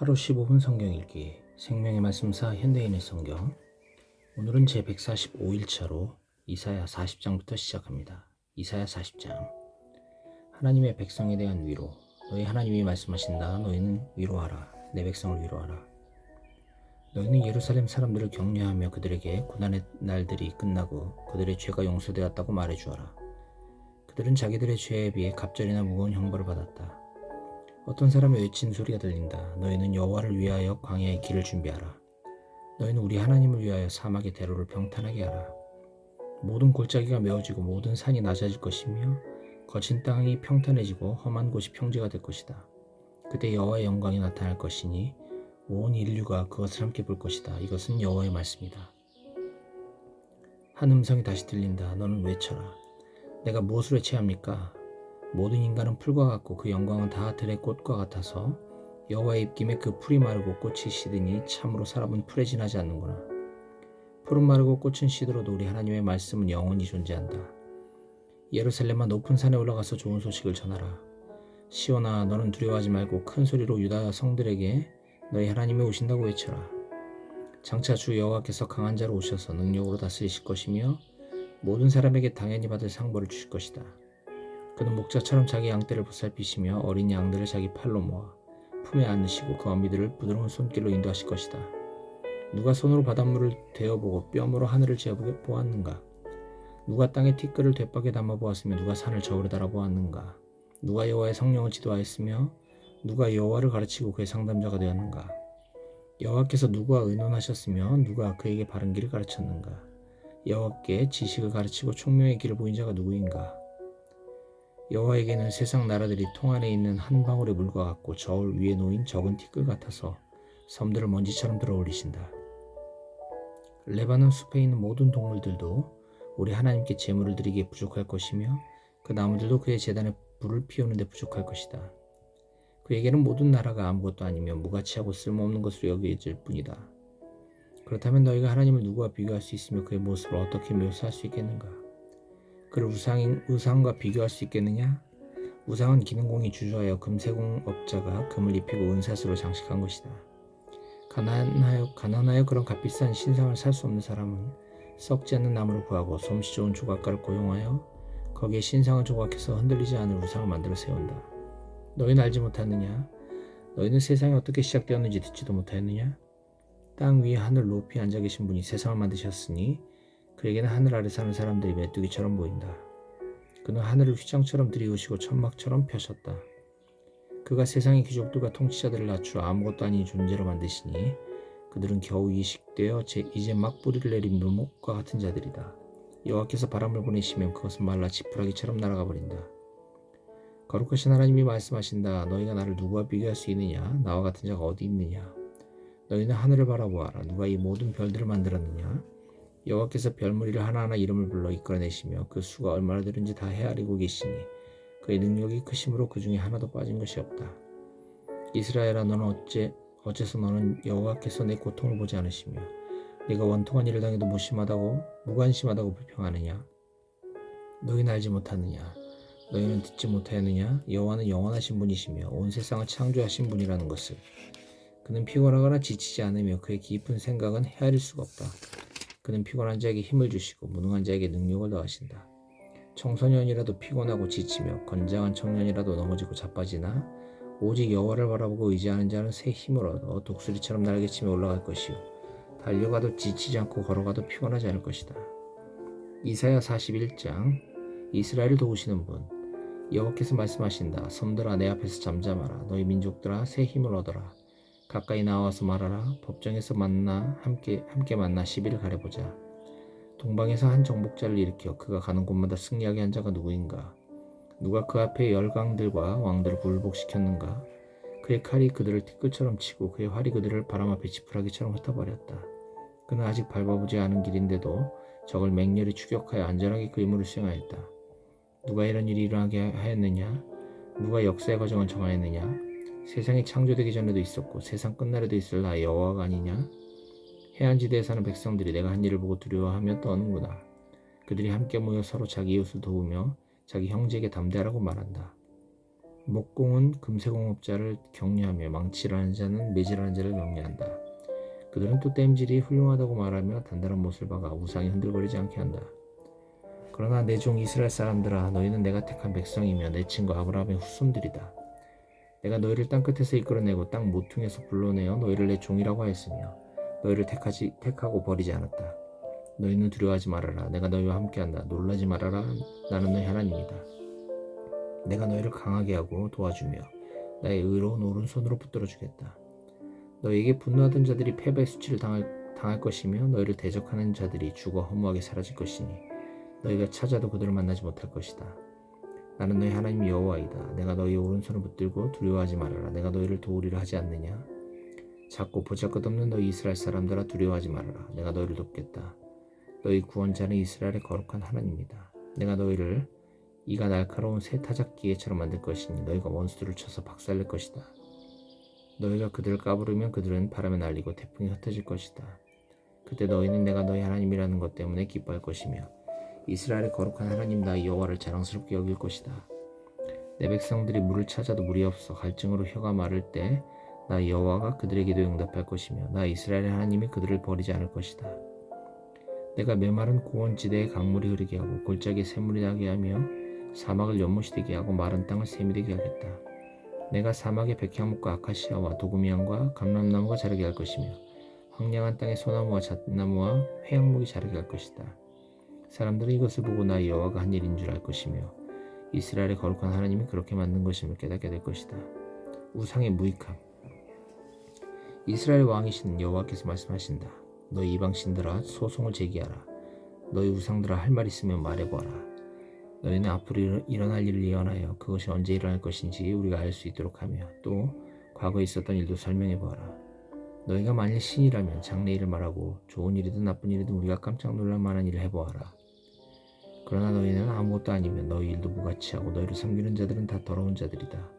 하루 15분 성경 읽기 생명의 말씀사 현대인의 성경. 오늘은 제 145일차로 이사야 40장부터 시작합니다. 이사야 40장. 하나님의 백성에 대한 위로. 너희 하나님이 말씀하신다. 너희는 위로하라. 내 백성을 위로하라. 너희는 예루살렘 사람들을 격려하며 그들에게 고난의 날들이 끝나고 그들의 죄가 용서되었다고 말해주어라. 그들은 자기들의 죄에 비해 갑절이나 무거운 형벌을 받았다. 어떤 사람의 외친 소리가 들린다. 너희는 여호와를 위하여 광야의 길을 준비하라. 너희는 우리 하나님을 위하여 사막의 대로를 평탄하게 하라. 모든 골짜기가 메워지고 모든 산이 낮아질 것이며 거친 땅이 평탄해지고 험한 곳이 평지가 될 것이다. 그때 여호와의 영광이 나타날 것이니 온 인류가 그것을 함께 볼 것이다. 이것은 여호와의 말씀이다. 한 음성이 다시 들린다. 너는 외쳐라. 내가 무엇을 외쳐야 합니까? 모든 인간은 풀과 같고 그 영광은 다 들의 꽃과 같아서 여호와의 입김에 그 풀이 마르고 꽃이 시드니 참으로 사람은 풀에 지나지 않는구나. 풀은 마르고 꽃은 시들어도 우리 하나님의 말씀은 영원히 존재한다. 예루살렘아 높은 산에 올라가서 좋은 소식을 전하라. 시온아 너는 두려워하지 말고 큰 소리로 유다 성들에게 너희 하나님이 오신다고 외쳐라. 장차 주 여호와께서 강한 자로 오셔서 능력으로 다스리실 것이며 모든 사람에게 당연히 받을 상벌을 주실 것이다. 그는 목자처럼 자기 양떼를 보살피시며 어린 양들을 자기 팔로 모아 품에 안으시고 그 어미들을 부드러운 손길로 인도하실 것이다. 누가 손으로 바닷물을 데어보고 뼘으로 하늘을 재보았는가? 누가 땅의 티끌을 되박에 담아보았으며 누가 산을 저울에 달아보았는가? 누가 여호와의 성령을 지도하였으며 누가 여호와를 가르치고 그의 상담자가 되었는가? 여호와께서 누구와 의논하셨으며 누가 그에게 바른 길을 가르쳤는가? 여호와께 지식을 가르치고 총명의 길을 보인 자가 누구인가? 여호와에게는 세상 나라들이 통 안에 있는 한 방울의 물과 같고 저울 위에 놓인 적은 티끌 같아서 섬들을 먼지처럼 들어올리신다. 레바논 숲에 있는 모든 동물들도 우리 하나님께 제물을 드리기에 부족할 것이며 그 나무들도 그의 제단에 불을 피우는 데 부족할 것이다. 그에게는 모든 나라가 아무것도 아니며 무가치하고 쓸모없는 것으로 여겨질 뿐이다. 그렇다면 너희가 하나님을 누구와 비교할 수 있으며 그의 모습을 어떻게 묘사할 수 있겠는가? 그를 우상과 비교할 수 있겠느냐? 우상은 기능공이 주저하여 금세공업자가 금을 입히고 은사스로 장식한 것이다. 가난하여 그런 값비싼 신상을 살 수 없는 사람은 썩지 않는 나무를 구하고 솜씨 좋은 조각가를 고용하여 거기에 신상을 조각해서 흔들리지 않을 우상을 만들어 세운다. 너희는 알지 못하느냐? 너희는 세상이 어떻게 시작되었는지 듣지도 못하였느냐? 땅 위에 하늘 높이 앉아 계신 분이 세상을 만드셨으니 그에게는 하늘 아래 사는 사람들이 메뚜기처럼 보인다. 그는 하늘을 휘장처럼 들이우시고 천막처럼 펴셨다. 그가 세상의 귀족들과 통치자들을 낮추어 아무것도 아닌 존재로 만드시니 그들은 겨우 이식되어 이제 막 뿌리를 내린 묘목과 같은 자들이다. 여호와께서 바람을 보내시면 그것은 말라 지푸라기처럼 날아가 버린다. 거룩하신 하나님이 말씀하신다. 너희가 나를 누구와 비교할 수 있느냐? 나와 같은 자가 어디 있느냐? 너희는 하늘을 바라보아라. 누가 이 모든 별들을 만들었느냐? 여호와께서 별무리를 하나하나 이름을 불러 이끌어내시며 그 수가 얼마나 되는지 다 헤아리고 계시니 그의 능력이 크심으로 그 중에 하나도 빠진 것이 없다. 이스라엘아 너는 어째서 너는 여호와께서 내 고통을 보지 않으시며 내가 원통한 일을 당해도 무관심하다고 불평하느냐? 너희는 알지 못하느냐? 너희는 듣지 못하였느냐? 여호와는 영원하신 분이시며 온 세상을 창조하신 분이라는 것을. 그는 피곤하거나 지치지 않으며 그의 깊은 생각은 헤아릴 수가 없다. 그는 피곤한 자에게 힘을 주시고 무능한 자에게 능력을 더하신다. 청소년이라도 피곤하고 지치며 건장한 청년이라도 넘어지고 자빠지나 오직 여호와를 바라보고 의지하는 자는 새 힘을 얻어 독수리처럼 날개치며 올라갈 것이요 달려가도 지치지 않고 걸어가도 피곤하지 않을 것이다. 이사야 41장. 이스라엘을 도우시는 분. 여호와께서 말씀하신다. 섬들아 내 앞에서 잠잠하라. 너희 민족들아 새 힘을 얻어라. 가까이 나와서 말하라. 법정에서 함께 만나 시비를 가려보자. 동방에서 한 정복자를 일으켜 그가 가는 곳마다 승리하게 한 자가 누구인가? 누가 그 앞에 열강들과 왕들을 굴복시켰는가? 그의 칼이 그들을 티끌처럼 치고 그의 활이 그들을 바람 앞에 지푸라기처럼 흩어버렸다. 그는 아직 밟아보지 않은 길인데도 적을 맹렬히 추격하여 안전하게 그 임무를 수행하였다. 누가 이런 일이 일어나게 하였느냐? 누가 역사의 과정을 정하였느냐? 세상이 창조되기 전에도 있었고 세상 끝날에도 있을 나 여호와가 아니냐? 해안지대에 사는 백성들이 내가 한 일을 보고 두려워하며 떠는구나. 그들이 함께 모여 서로 자기 이웃을 도우며 자기 형제에게 담대하라고 말한다. 목공은 금세공업자를 격려하며 망치라는 자는 매질하는 자를 격려한다. 그들은 또 땜질이 훌륭하다고 말하며 단단한 못을 박아 우상이 흔들거리지 않게 한다. 그러나 내 종 이스라엘 사람들아, 너희는 내가 택한 백성이며 내 친구 아브라함의 후손들이다. 내가 너희를 땅끝에서 이끌어내고 땅 모퉁이에서 불러내어 너희를 내 종이라고 하였으며 너희를 택하고 버리지 않았다. 너희는 두려워하지 말아라. 내가 너희와 함께한다. 놀라지 말아라. 나는 너희 하나님이다. 내가 너희를 강하게 하고 도와주며 나의 의로운 오른손으로 붙들어 주겠다. 너희에게 분노하던 자들이 패배의 수치를 당할 것이며 너희를 대적하는 자들이 죽어 허무하게 사라질 것이니 너희가 찾아도 그들을 만나지 못할 것이다. 나는 너희 하나님 여호와이다. 내가 너희의 오른손을 붙들고 두려워하지 말아라. 내가 너희를 도우리라 하지 않느냐? 작고 보잘것없는 너희 이스라엘 사람들아, 두려워하지 말아라. 내가 너희를 돕겠다. 너희 구원자는 이스라엘의 거룩한 하나님이다. 내가 너희를 이가 날카로운 새 타작기계처럼 만들 것이니 너희가 원수들을 쳐서 박살낼 것이다. 너희가 그들을 까부르면 그들은 바람에 날리고 태풍이 흩어질 것이다. 그때 너희는 내가 너희 하나님이라는 것 때문에 기뻐할 것이며 이스라엘의 거룩한 하나님 나 여호와를 자랑스럽게 여길 것이다. 내 백성들이 물을 찾아도 물이 없어 갈증으로 혀가 마를 때 나 여호와가 그들에게도 응답할 것이며 나 이스라엘의 하나님이 그들을 버리지 않을 것이다. 내가 메마른 고원지대에 강물이 흐르게 하고 골짜기에 샘물이 나게 하며 사막을 연못이 되게 하고 마른 땅을 샘이 되게 하겠다. 내가 사막에 백향목과 아카시아와 도금이향과 감람나무가 자라게 할 것이며 황량한 땅에 소나무와 잣나무와 회양목이 자라게 할 것이다. 사람들은 이것을 보고 나 여호와가 한 일인 줄 알 것이며 이스라엘의 거룩한 하나님이 그렇게 만든 것임을 깨닫게 될 것이다. 우상의 무익함. 이스라엘 왕이신 여호와께서 말씀하신다. 너희 이방신들아, 소송을 제기하라. 너희 우상들아, 할 말 있으면 말해보아라. 너희는 앞으로 일어날 일을 예언하여 그것이 언제 일어날 것인지 우리가 알 수 있도록 하며 또 과거에 있었던 일도 설명해보아라. 너희가 만일 신이라면 장래일을 말하고 좋은 일이든 나쁜 일이든 우리가 깜짝 놀랄 만한 일을 해보아라. 그러나 너희는 아무것도 아니면 너희 일도 무가치하고 너희를 섬기는 자들은 다 더러운 자들이다.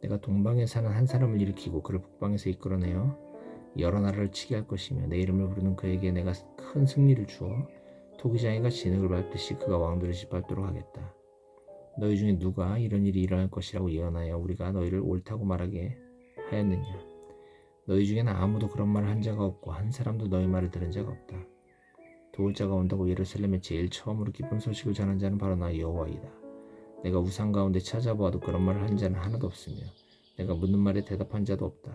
내가 동방에 사는 한 사람을 일으키고 그를 북방에서 이끌어내어 여러 나라를 치게 할 것이며 내 이름을 부르는 그에게 내가 큰 승리를 주어 토기장이가 진흙을 밟듯이 그가 왕들을 짓밟도록 하겠다. 너희 중에 누가 이런 일이 일어날 것이라고 예언하여 우리가 너희를 옳다고 말하게 하였느냐? 너희 중에는 아무도 그런 말을 한 자가 없고 한 사람도 너희 말을 들은 자가 없다. 도울 자가 온다고 예루살렘에 제일 처음으로 기쁜 소식을 전한 자는 바로 나 여호와이다. 내가 우상 가운데 찾아보아도 그런 말을 한 자는 하나도 없으며 내가 묻는 말에 대답한 자도 없다.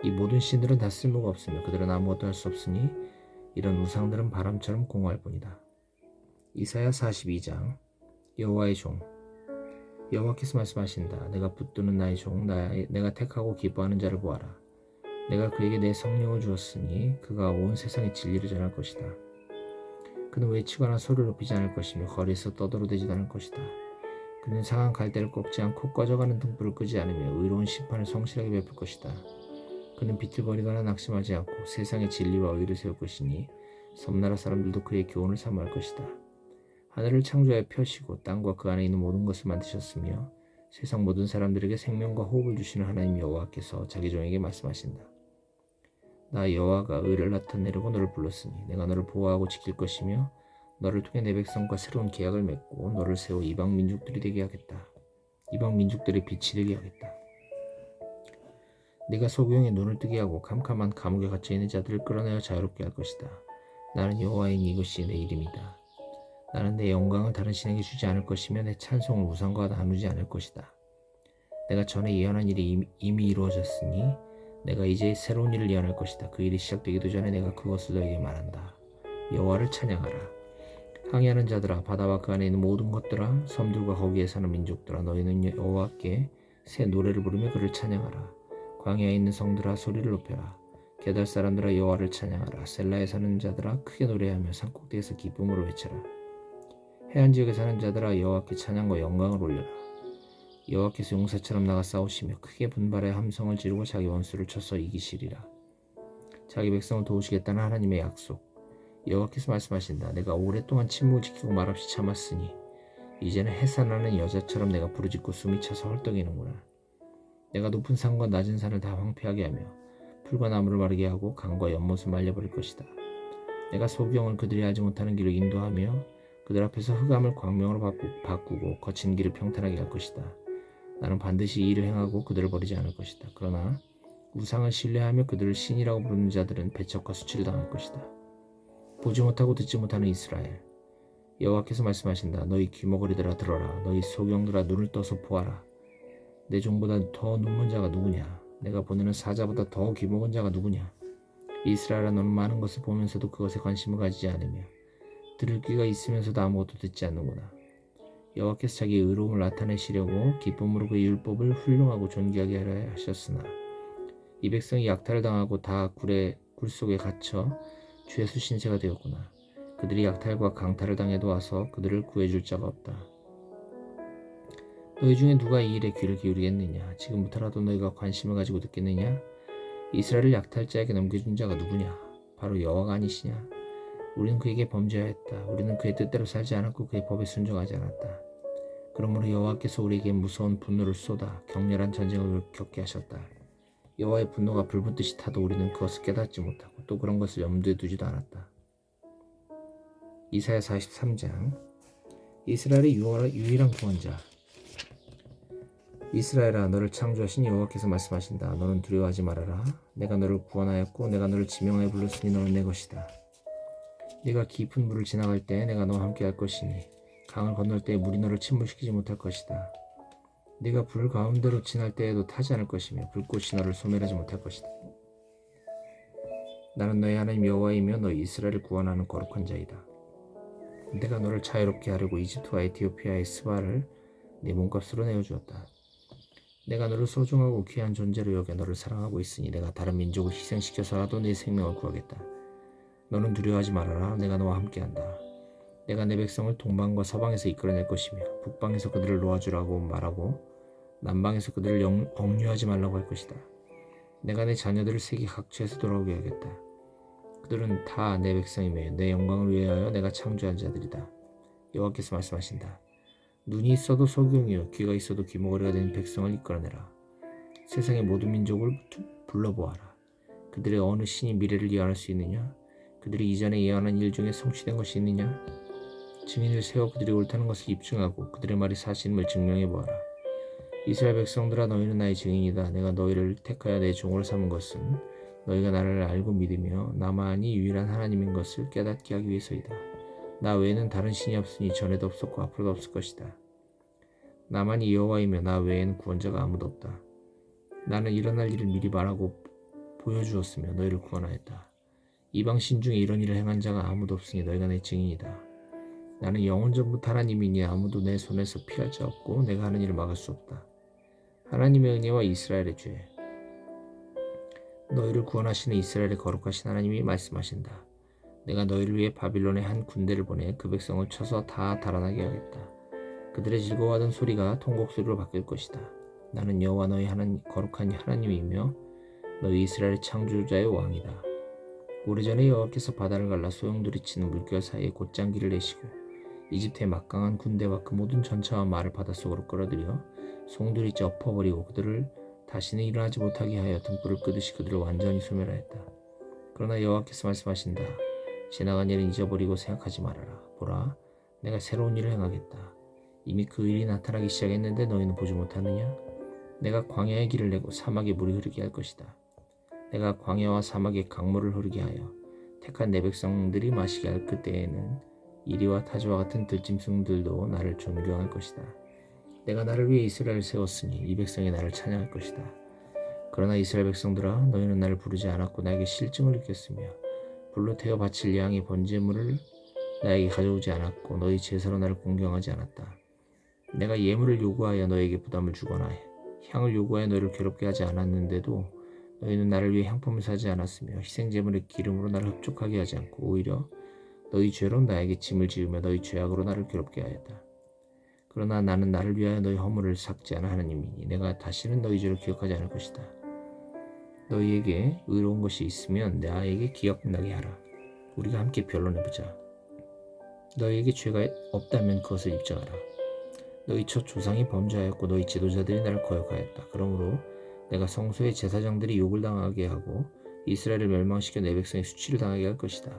이 모든 신들은 다 쓸모가 없으며 그들은 아무것도 할 수 없으니 이런 우상들은 바람처럼 공허할 뿐이다. 이사야 42장. 여호와의 종. 여호와께서 말씀하신다. 내가 붙드는 나의 종, 내가 택하고 기뻐하는 자를 보아라. 내가 그에게 내 성령을 주었으니 그가 온 세상에 진리를 전할 것이다. 그는 외치거나 소리를 높이지 않을 것이며 거리에서 떠들어대지도 않을 것이다. 그는 상한 갈대를 꺾지 않고 꺼져가는 등불을 끄지 않으며 의로운 심판을 성실하게 베풀 것이다. 그는 비틀거리거나 낙심하지 않고 세상의 진리와 의를 세울 것이니 섬나라 사람들도 그의 교훈을 사모할 것이다. 하늘을 창조하여 펴시고 땅과 그 안에 있는 모든 것을 만드셨으며 세상 모든 사람들에게 생명과 호흡을 주시는 하나님 여호와께서 자기 종에게 말씀하신다. 나 여호와가 의를 나타내려고 너를 불렀으니 내가 너를 보호하고 지킬 것이며 너를 통해 내 백성과 새로운 계약을 맺고 너를 세워 이방 민족들이 되게 하겠다. 이방 민족들의 빛이 되게 하겠다. 네가 소경의 눈을 뜨게 하고 캄캄한 감옥에 갇혀있는 자들을 끌어내어 자유롭게 할 것이다. 나는 여호와이니 이것이 내 이름이다. 나는 내 영광을 다른 신에게 주지 않을 것이며 내 찬송을 우상과 나누지 않을 것이다. 내가 전에 예언한 일이 이미 이루어졌으니 내가 이제 새로운 일을 예언할 것이다. 그 일이 시작되기도 전에 내가 그것을 너에게 말한다. 여호와를 찬양하라. 항해하는 자들아, 바다와 그 안에 있는 모든 것들아, 섬들과 거기에 사는 민족들아, 너희는 여호와께 새 노래를 부르며 그를 찬양하라. 광야에 있는 성들아, 소리를 높여라. 게달 사람들아, 여호와를 찬양하라. 셀라에 사는 자들아, 크게 노래하며 산꼭대에서 기쁨으로 외쳐라. 해안 지역에 사는 자들아, 여호와께 찬양과 영광을 올려라. 여호와께서 용사처럼 나가 싸우시며 크게 분발해 함성을 지르고 자기 원수를 쳐서 이기시리라. 자기 백성을 도우시겠다는 하나님의 약속. 여호와께서 말씀하신다. 내가 오랫동안 침묵을 지키고 말없이 참았으니 이제는 해산하는 여자처럼 내가 부르짖고 숨이 차서 헐떡이는구나. 내가 높은 산과 낮은 산을 다 황폐하게 하며 풀과 나무를 마르게 하고 강과 연못을 말려버릴 것이다. 내가 소경을 그들이 알지 못하는 길로 인도하며 그들 앞에서 흑암을 광명으로 바꾸고 거친 길을 평탄하게 할 것이다. 나는 반드시 이 일을 행하고 그들을 버리지 않을 것이다. 그러나 우상을 신뢰하며 그들을 신이라고 부르는 자들은 배척과 수치를 당할 것이다. 보지 못하고 듣지 못하는 이스라엘, 여호와께서 말씀하신다. 너희 귀머거리들아 들어라. 너희 소경들아 눈을 떠서 보아라. 내 종보다 더 눈먼 자가 누구냐? 내가 보내는 사자보다 더 귀먹은 자가 누구냐? 이스라엘아, 너는 많은 것을 보면서도 그것에 관심을 가지지 않으며 들을 귀가 있으면서도 아무것도 듣지 않는구나. 여호와께서 자기의 의로움을 나타내시려고 기쁨으로 그의 율법을 훌륭하고 존귀하게 하려 하셨으나 이 백성이 약탈을 당하고 다 굴 속에 갇혀 죄수 신세가 되었구나. 그들이 약탈과 강탈을 당해도 와서 그들을 구해줄 자가 없다. 너희 중에 누가 이 일에 귀를 기울이겠느냐? 지금부터라도 너희가 관심을 가지고 듣겠느냐? 이스라엘을 약탈자에게 넘겨준 자가 누구냐? 바로 여호와가 아니시냐? 우리는 그에게 범죄하였다. 우리는 그의 뜻대로 살지 않았고 그의 법에 순종하지 않았다. 그러므로 여호와께서 우리에게 무서운 분노를 쏟아 격렬한 전쟁을 겪게 하셨다. 여호와의 분노가 불붙듯이 타도 우리는 그것을 깨닫지 못하고 또 그런 것을 염두에 두지도 않았다. 이사야 43장. 이스라엘의 유일한 구원자. 이스라엘아, 너를 창조하신 여호와께서 말씀하신다. 너는 두려워하지 말아라. 내가 너를 구원하였고 내가 너를 지명하여 불렀으니 너는 내 것이다. 네가 깊은 물을 지나갈 때 내가 너와 함께 할 것이니 강을 건널 때 물이 너를 침몰시키지 못할 것이다. 네가 불 가운데로 지날 때에도 타지 않을 것이며 불꽃이 너를 소멸하지 못할 것이다. 나는 너의 하나님 여호와이며 너희 이스라엘을 구원하는 거룩한 자이다. 내가 너를 자유롭게 하려고 이집트와 에티오피아의 스바를 네 몸값으로 내어주었다. 내가 너를 소중하고 귀한 존재로 여겨 너를 사랑하고 있으니 내가 다른 민족을 희생시켜서라도 네 생명을 구하겠다. 너는 두려워하지 말아라. 내가 너와 함께한다. 내가 내 백성을 동방과 서방에서 이끌어낼 것이며 북방에서 그들을 놓아주라고 말하고 남방에서 그들을 억류하지 말라고 할 것이다. 내가 내 자녀들을 세계 각처에서 돌아오게 하겠다. 그들은 다 내 백성이며 내 영광을 위하여 내가 창조한 자들이다. 여호와께서 말씀하신다. 눈이 있어도 소경이요 귀가 있어도 귀머거리가 된 백성을 이끌어내라. 세상의 모든 민족을 불러보아라. 그들의 어느 신이 미래를 예언할 수 있느냐? 그들이 이전에 예언한 일 중에 성취된 것이 있느냐? 증인을 세워 그들이 옳다는 것을 입증하고 그들의 말이 사실임을 증명해 보아라. 이스라엘 백성들아, 너희는 나의 증인이다. 내가 너희를 택하여 내 종으로 삼은 것은 너희가 나를 알고 믿으며 나만이 유일한 하나님인 것을 깨닫게 하기 위해서이다. 나 외에는 다른 신이 없으니 전에도 없었고 앞으로도 없을 것이다. 나만이 여호와이며 나 외에는 구원자가 아무도 없다. 나는 일어날 일을 미리 말하고 보여주었으며 너희를 구원하였다. 이방 신 중에 이런 일을 행한 자가 아무도 없으니 너희가 내 증인이다. 나는 영원 전부터 하나님이니 아무도 내 손에서 피할 자 없고 내가 하는 일을 막을 수 없다. 하나님의 은혜와 이스라엘의 죄. 너희를 구원하시는 이스라엘의 거룩하신 하나님이 말씀하신다. 내가 너희를 위해 바빌론의 한 군대를 보내 그 백성을 쳐서 다 달아나게 하겠다. 그들의 즐거워하던 소리가 통곡소리로 바뀔 것이다. 나는 여호와 너희 거룩한 하나님이며 너희 이스라엘의 창조자의 왕이다. 오래전에 여호와께서 바다를 갈라 소용돌이 치는 물결 사이에 곧장기를 내시고 이집트의 막강한 군대와 그 모든 전차와 말을 바닷속으로 끌어들여 송두리째 엎어버리고 그들을 다시는 일어나지 못하게 하여 등불을 끄듯이 그들을 완전히 소멸하였다. 그러나 여호와께서 말씀하신다. 지나간 일은 잊어버리고 생각하지 말아라. 보라, 내가 새로운 일을 행하겠다. 이미 그 일이 나타나기 시작했는데 너희는 보지 못하느냐? 내가 광야의 길을 내고 사막에 물이 흐르게 할 것이다. 내가 광야와 사막에 강물을 흐르게 하여 택한 내 백성들이 마시게 할 그때에는 이리와 타주와 같은 들짐승들도 나를 존경할 것이다. 내가 나를 위해 이스라엘을 세웠으니 이 백성이 나를 찬양할 것이다. 그러나 이스라엘 백성들아, 너희는 나를 부르지 않았고 나에게 실증을 느꼈으며 불로 태워 바칠 양의 번제물을 나에게 가져오지 않았고 너희 제사로 나를 공경하지 않았다. 내가 예물을 요구하여 너에게 부담을 주거나 향을 요구하여 너희를 괴롭게 하지 않았는데도 너희는 나를 위해 향품을 사지 않았으며 희생제물의 기름으로 나를 흡족하게 하지 않고 오히려 너희 죄로 나에게 짐을 지으며 너희 죄악으로 나를 괴롭게 하였다. 그러나 나는 나를 위하여 너희 허물을 삭제하는 하나님이니 내가 다시는 너희 죄를 기억하지 않을 것이다. 너희에게 의로운 것이 있으면 나에게 기억나게 하라. 우리가 함께 변론해보자. 너희에게 죄가 없다면 그것을 입증하라. 너희 첫 조상이 범죄하였고 너희 지도자들이 나를 거역하였다. 그러므로 내가 성소의 제사장들이 욕을 당하게 하고 이스라엘을 멸망시켜 내 백성이 수치를 당하게 할 것이다.